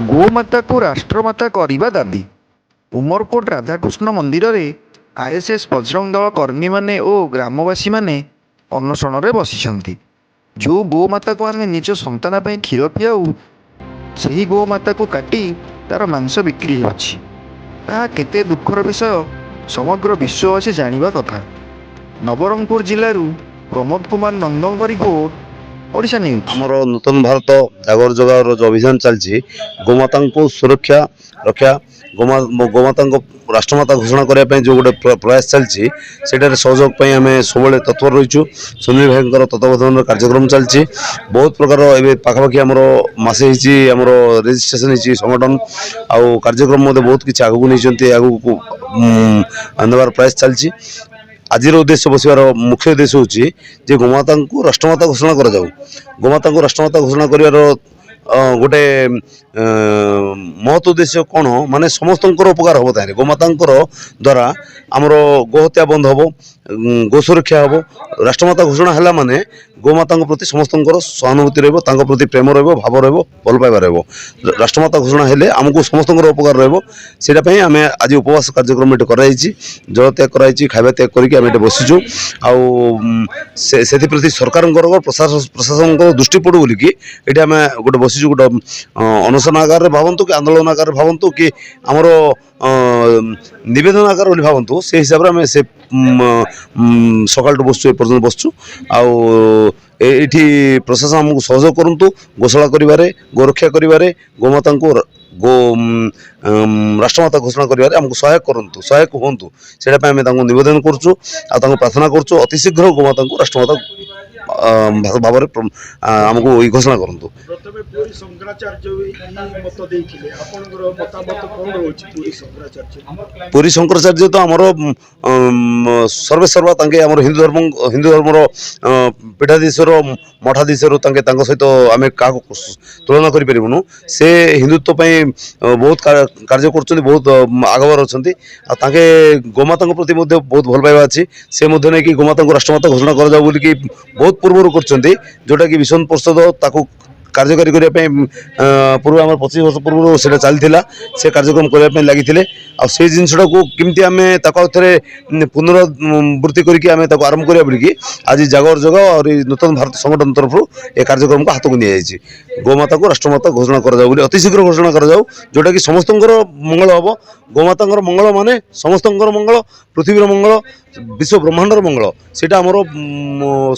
ଗୋମାତା को राष्ट्रमाता କରିବା ଦାବି। ଉମରକୋଟ ରାଧାକୃଷ୍ଣ ମନ୍ଦିରରେ ଆର୍ଏସ୍ଏସ୍ ବଜରଙ୍ଗ ଦଳ କର୍ମୀମାନେ ଓ ଗ୍ରାମବାସୀମାନେ ଅନଶନରେ ବସିଛନ୍ତି। ଯେଉଁ ଗୋମାତାକୁ ଆମେ ନିଜ ସନ୍ତାନ ପାଇଁ କ୍ଷୀର ପିଆଉ, ସେହି ଗୋମାତାକୁ କାଟି ତା'ର ମାଂସ ବିକ୍ରି ହେଉଛି। ତାହା କେତେ ଦୁଃଖର ବିଷୟ ସମଗ୍ର ବିଶ୍ୱବାସୀ ଜାଣିବା କଥା। ନବରଙ୍ଗପୁର ଜିଲ୍ଲାରୁ ପ୍ରମୋଦ କୁମାର ନନ୍ଦଙ୍କ ରିପୋର୍ଟ, ଓଡ଼ିଶା ନ୍ୟୁଜ୍। ଆମର ନୂତନ ଭାରତ ଜାଗର ଜଗାର ଯେଉଁ ଅଭିଯାନ ଚାଲିଛି, ଗୋମାତାଙ୍କୁ ସୁରକ୍ଷା ରକ୍ଷା, ଗୋମାତାଙ୍କୁ ରାଷ୍ଟ୍ରମାତା ଘୋଷଣା କରିବା ପାଇଁ ଯେଉଁ ଗୋଟେ ପ୍ରୟାସ ଚାଲିଛି, ସେଠାରେ ସହଯୋଗ ପାଇଁ ଆମେ ସବୁବେଳେ ତତ୍ପର ରହିଛୁ। ସୁନୀଲ ଭାଇଙ୍କର ତତ୍ତ୍ୱାବଧାନରେ କାର୍ଯ୍ୟକ୍ରମ ଚାଲିଛି। ବହୁତ ପ୍ରକାର ଏବେ ପାଖାପାଖି ଆମର ମାସେ ହେଇଛି ଆମର ରେଜିଷ୍ଟ୍ରେସନ ହେଇଛି ସଂଗଠନ, ଆଉ କାର୍ଯ୍ୟକ୍ରମ ମଧ୍ୟ ବହୁତ କିଛି ଆଗକୁ ନେଇଛନ୍ତି, ଆଗକୁ ନେବାର ପ୍ରୟାସ ଚାଲିଛି। ଆଜିର ଉଦ୍ଦେଶ୍ୟ ବସିବାର ମୁଖ୍ୟ ଉଦ୍ଦେଶ୍ୟ ହେଉଛି ଯେ ଗୋମାତାଙ୍କୁ ରାଷ୍ଟ୍ରମାତା ଘୋଷଣା କରାଯାଉ। ଗୋମାତାଙ୍କୁ ରାଷ୍ଟ୍ରମାତା ଘୋଷଣା କରିବାର ଗୋଟେ ମହତ ଉଦ୍ଦେଶ୍ୟ କ'ଣ, ମାନେ ସମସ୍ତଙ୍କର ଉପକାର ହେବ। ତାହେଲେ ଗୋମାତାଙ୍କର ଦ୍ୱାରା ଆମର ଗୋହତ୍ୟା ବନ୍ଦ ହେବ, ଗୋ ସୁରକ୍ଷା ହେବ। ରାଷ୍ଟ୍ରମାତା ଘୋଷଣା ହେଲା ମାନେ ଗୋମାତାଙ୍କ ପ୍ରତି ସମସ୍ତଙ୍କର ସହାନୁଭୂତି ରହିବ, ତାଙ୍କ ପ୍ରତି ପ୍ରେମ ରହିବ, ଭାବ ରହିବ, ଭଲ ପାଇବା ରହିବ। ରାଷ୍ଟ୍ରମାତା ଘୋଷଣା ହେଲେ ଆମକୁ ସମସ୍ତଙ୍କର ଉପକାର ରହିବ। ସେଇଟା ପାଇଁ ଆମେ ଆଜି ଉପବାସ କାର୍ଯ୍ୟକ୍ରମ ଏଠି କରାଯାଇଛି, ଜଳତ୍ୟାଗ କରାଯାଇଛି, ଖାଇବା ତ୍ୟାଗ କରିକି ଆମେ ଏଠି ବସିଛୁ। ଆଉ ସେଥିପ୍ରତି ସରକାରଙ୍କର ପ୍ରଶାସନଙ୍କର ଦୃଷ୍ଟି ପଡ଼ୁ ବୋଲିକି ଏଠି ଆମେ ଗୋଟେ ବସିଛୁ। ଗୋଟେ ଅନଶନ ଆକାରରେ ଭାବନ୍ତୁ କି ଆନ୍ଦୋଳନ ଆକାରରେ ଭାବନ୍ତୁ କି ଆମର ନିବେଦନ ଆକାର ବୋଲି ଭାବନ୍ତୁ, ସେ ହିସାବରେ ଆମେ ସେ ସକାଳଠୁ ବସୁଛୁ, ଏପର୍ଯ୍ୟନ୍ତ ବସୁଛୁ। ଆଉ ଏଇଠି ପ୍ରଶାସନ ଆମକୁ ସହଯୋଗ କରନ୍ତୁ, ଗୋଶାଳା କରିବାରେ, ଗୋରକ୍ଷା କରିବାରେ, ଗୋମାତାଙ୍କୁ ରାଷ୍ଟ୍ରମାତା ଘୋଷଣା କରିବାରେ ଆମକୁ ସହାୟକ ହୁଅନ୍ତୁ। ସେଇଟା ପାଇଁ ଆମେ ତାଙ୍କୁ ନିବେଦନ କରୁଛୁ ଆଉ ତାଙ୍କୁ ପ୍ରାର୍ଥନା କରୁଛୁ, ଅତି ଶୀଘ୍ର ଗୋମାତାଙ୍କୁ ରାଷ୍ଟ୍ରମାତା ଭାବରେ ଆମକୁ ଘୋଷଣା କରନ୍ତୁ। ପୁରୀ ଶଙ୍କରାଚାର୍ଯ୍ୟ ତ ଆମର ସର୍ବେସର୍ବା, ତାଙ୍କେ ଆମର ହିନ୍ଦୁ ଧର୍ମର ପୀଠାଧୀଶ୍ୱର, ମଠାଧୀଶ୍ୱର, ତାଙ୍କ ସହିତ ଆମେ କାହାକୁ ତୁଳନା କରିପାରିବୁନୁ। ସେ ହିନ୍ଦୁତ୍ୱ ପାଇଁ ବହୁତ କାର୍ଯ୍ୟ କରୁଛନ୍ତି, ବହୁତ ଆଗଭର ଅଛନ୍ତି। ଆଉ ତାଙ୍କେ ଗୋମାତାଙ୍କ ପ୍ରତି ମଧ୍ୟ ବହୁତ ଭଲ ପାଇବା ଅଛି। ସେ ମଧ୍ୟ ନେଇକି ଗୋମାତାଙ୍କୁ ରାଷ୍ଟ୍ରମାତା ଘୋଷଣା କରାଯାଉ ବୋଲିକି ବହୁତ ପୂର୍ବରୁ କରୁଛନ୍ତି, ଯେଉଁଟାକି ବିଶ୍ୱ ପରିଷଦ ତାକୁ କାର୍ଯ୍ୟକାରୀ କରିବା ପାଇଁ ପୂର୍ବ ଆମର 25 ବର୍ଷ ପୂର୍ବରୁ ସେଇଟା ଚାଲିଥିଲା। ସେ କାର୍ଯ୍ୟକ୍ରମ କରିବା ପାଇଁ ଲାଗିଥିଲେ। ଆଉ ସେଇ ଜିନିଷଟାକୁ କେମିତି ଆମେ ତାକୁ ଆଉ ଥରେ ପୁନରାବୃତ୍ତି କରିକି ଆମେ ତାକୁ ଆରମ୍ଭ କରିବା ବୋଲିକି ଆଜି ଜାଗର ଜଗ ଆଉ ନୂତନ ଭାରତ ସଂଗଠନ ତରଫରୁ ଏ କାର୍ଯ୍ୟକ୍ରମକୁ ହାତକୁ ନିଆଯାଇଛି। ଗୋମାତାକୁ ରାଷ୍ଟ୍ରମାତା ଘୋଷଣା କରାଯାଉ ବୋଲି ଅତି ଶୀଘ୍ର ଘୋଷଣା କରାଯାଉ, ଯେଉଁଟାକି ସମସ୍ତଙ୍କର ମଙ୍ଗଳ ହେବ। ଗୋମାତାଙ୍କର ମଙ୍ଗଳ ମାନେ ସମସ୍ତଙ୍କର ମଙ୍ଗଳ, ପୃଥିବୀର ମଙ୍ଗଳ, ବିଶ୍ୱ ବ୍ରହ୍ମାଣ୍ଡର ମଙ୍ଗଳ। ସେଇଟା ଆମର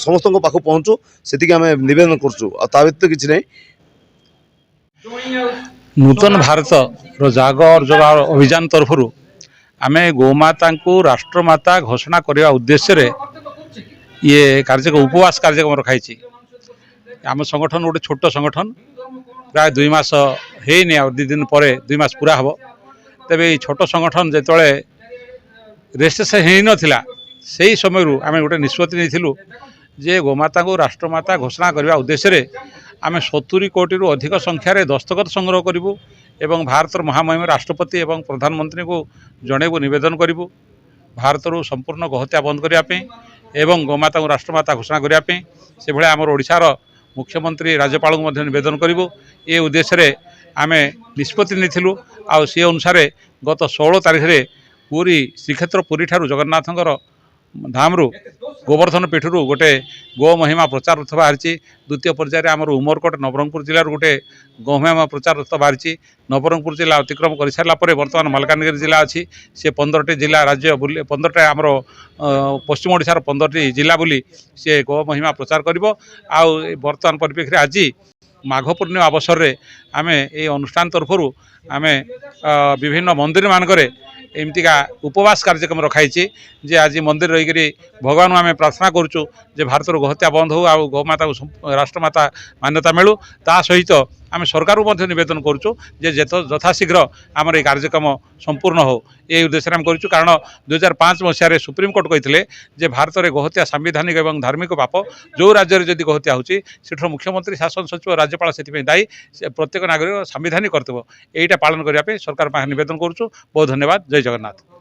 ସମସ୍ତଙ୍କ ପାଖକୁ ପହଞ୍ଚୁ, ସେତିକି ଆମେ ନିବେଦନ କରୁଛୁ। ଆଉ ତା ବ୍ୟତୀତ କିଛି ନାହିଁ। ନୂତନ ଭାରତର ଜାଗର ଜଗାର ଅଭିଯାନ ତରଫରୁ ଆମେ ଗୋମାତାଙ୍କୁ ରାଷ୍ଟ୍ରମାତା ଘୋଷଣା କରିବା ଉଦ୍ଦେଶ୍ୟରେ ଇଏ ଉପବାସ କାର୍ଯ୍ୟକ୍ରମ ରଖାଯାଇଛି। ଆମ ସଂଗଠନ ଗୋଟେ ଛୋଟ ସଂଗଠନ, ପ୍ରାୟ 2 ମାସ ହେଇନି, ଆଉ 2 ଦିନ ପରେ 2 ମାସ ପୁରା ହେବ। ତେବେ ଏଇ ଛୋଟ ସଂଗଠନ ଯେତେବେଳେ ରେଜିଷ୍ଟ୍ରେସନ ହେଇନଥିଲା, ସେହି ସମୟରୁ ଆମେ ଗୋଟେ ନିଷ୍ପତ୍ତି ନେଇଥିଲୁ ଯେ ଗୋମାତାଙ୍କୁ ରାଷ୍ଟ୍ରମାତା ଘୋଷଣା କରିବା ଉଦ୍ଦେଶ୍ୟରେ ଆମେ 70 କୋଟିରୁ ଅଧିକ ସଂଖ୍ୟାରେ ଦସ୍ତଖତ ସଂଗ୍ରହ କରିବୁ ଏବଂ ଭାରତର ମହାମହିମ ରାଷ୍ଟ୍ରପତି ଏବଂ ପ୍ରଧାନମନ୍ତ୍ରୀଙ୍କୁ ଜଣାଇବୁ, ନିବେଦନ କରିବୁ ଭାରତରୁ ସମ୍ପୂର୍ଣ୍ଣ ଗୋହତ୍ୟା ବନ୍ଦ କରିବା ପାଇଁ ଏବଂ ଗୋମାତାଙ୍କୁ ରାଷ୍ଟ୍ରମାତା ଘୋଷଣା କରିବା ପାଇଁ। ସେଭଳି ଆମର ଓଡ଼ିଶାର ମୁଖ୍ୟମନ୍ତ୍ରୀ ରାଜ୍ୟପାଳଙ୍କୁ ମଧ୍ୟ ନିବେଦନ କରିବୁ। ଏ ଉଦ୍ଦେଶ୍ୟରେ ଆମେ ନିଷ୍ପତ୍ତି ନେଇଥିଲୁ। ଆଉ ସେ ଅନୁସାରେ ଗତ 16 ତାରିଖରେ ପୁରୀ ଶ୍ରୀକ୍ଷେତ୍ର, ପୁରୀଠାରୁ ଜଗନ୍ନାଥଙ୍କର ଧାମରୁ ଗୋବର୍ଦ୍ଧନ ପୀଠରୁ ଗୋଟେ ଗୋ ମହିମା ପ୍ରଚାର ରଥ ବାହାରିଛି। ଦ୍ୱିତୀୟ ପର୍ଯ୍ୟାୟରେ ଆମର ଉମରକୋଟ ନବରଙ୍ଗପୁର ଜିଲ୍ଲାରୁ ଗୋଟେ ଗୋ ମହିମା ପ୍ରଚାର ରଥ ବାହାରିଛି। ନବରଙ୍ଗପୁର ଜିଲ୍ଲା ଅତିକ୍ରମ କରିସାରିଲା ପରେ ବର୍ତ୍ତମାନ ମାଲକାନଗିରି ଜିଲ୍ଲା ଅଛି। ସେ 15ଟି ଜିଲ୍ଲା ରାଜ୍ୟ ବୁଲି, 15ଟା ଆମର ପଶ୍ଚିମ ଓଡ଼ିଶାର 15ଟି ଜିଲ୍ଲା ବୁଲି ସେ ଗୋ ମହିମା ପ୍ରଚାର କରିବ। ଆଉ ବର୍ତ୍ତମାନ ପରିପ୍ରେକ୍ଷୀରେ ଆଜି ମାଘ ପୂର୍ଣ୍ଣିମା ଅବସରରେ ଆମେ এই ଅନୁଷ୍ଠାନ ତରଫରୁ ଆମେ ବିଭିନ୍ନ ମନ୍ଦିରମାନଙ୍କରେ ଏମିତିକା ଉପବାସ କାର୍ଯ୍ୟକ୍ରମ ରଖାଯାଇଛି ଯେ ଆଜି ମନ୍ଦିର ରହିକରି ଭଗବାନଙ୍କୁ ଆମେ ପ୍ରାର୍ଥନା କରୁଛୁ ଯେ ଭାରତର ଗୋହତ୍ୟା ବନ୍ଦ ହେଉ, ଆଉ ଗୋମାତାକୁ ରାଷ୍ଟ୍ରମାତା ମାନ୍ୟତା ମିଳୁ। ତା ସହିତ ଆମେ ସରକାରକୁ ମଧ୍ୟ ନିବେଦନ କରୁଛୁ ଯେ ଯଥାଶୀଘ୍ର ଆମର এই କାର୍ଯ୍ୟକ୍ରମ ସମ୍ପୂର୍ଣ୍ଣ ହେଉ। এই ଉଦ୍ଦେଶ୍ୟରେ ଆମେ କରୁଛୁ, କାରଣ 2005 ମସିହାରେ ସୁପ୍ରିମକୋର୍ଟ କହିଥିଲେ ଯେ ଭାରତରେ ଗୋହତ୍ୟା ସାମ୍ବିଧାନିକ ଏବଂ ଧାର୍ମିକ ପାପ। ଯେଉଁ ରାଜ୍ୟରେ ଯଦି ଗୋହତ୍ୟା ହେଉଛି ସେଠାରୁ ମୁଖ୍ୟମନ୍ତ୍ରୀ, ଶାସନ ସଚିବ, ରାଜ୍ୟପାଳ ସେଥିପାଇଁ ଦାୟୀ। ପ୍ରତ୍ୟେକ ନାଗରିକ ସାମ୍ବିଧାନିକ କର୍ତ୍ତବ୍ୟ ଏଇଟା ପାଳନ କରିବା ପାଇଁ ସରକାର ପାଖରେ ନିବେଦନ କରୁଛୁ। ବହୁତ ଧନ୍ୟବାଦ। ଜୟ ଜଗନ୍ନାଥ।